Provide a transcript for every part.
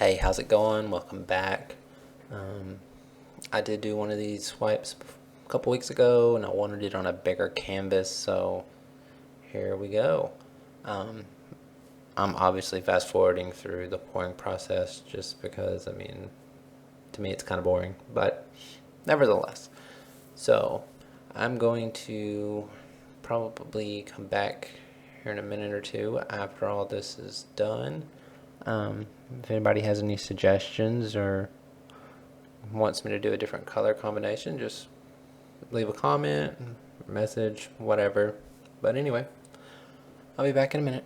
Hey, how's it going? Welcome back. Um, I did do one of these swipes a couple weeks ago, and I wanted it on a bigger canvas, so here we go. Um, I'm obviously fast forwarding through the pouring process just because, to me it's kind of boring, but nevertheless. So I'm going to probably come back here in a minute or two after all this is done. If anybody has any suggestions or wants me to do a different color combination, just leave a comment, message, whatever. But anyway, I'll be back in a minute.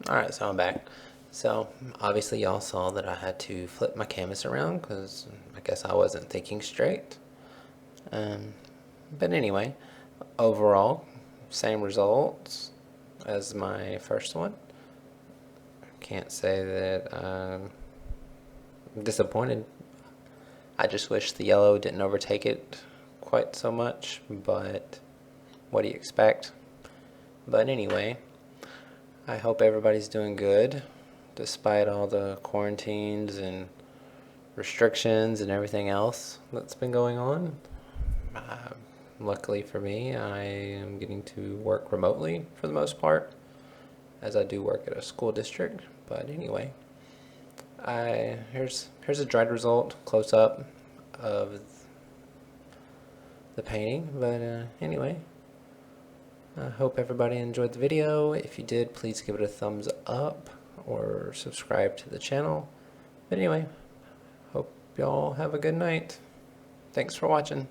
Alright, so I'm back. So obviously y'all saw that I had to flip my canvas around because I guess I wasn't thinking straight. Um, but anyway, overall, same results as my first one. Can't say that I'm disappointed. I just wish the yellow didn't overtake it quite so much, but what do you expect? But anyway, I hope everybody's doing good despite all the quarantines and restrictions and everything else that's been going on. luckily for me, I am getting to work remotely for the most part, as I do work at a school district. But anyway, here's a dried result close up of the painting. But anyway, I hope everybody enjoyed the video. If you did, please give it a thumbs up or subscribe to the channel. But anyway, hope y'all have a good night. Thanks for watching.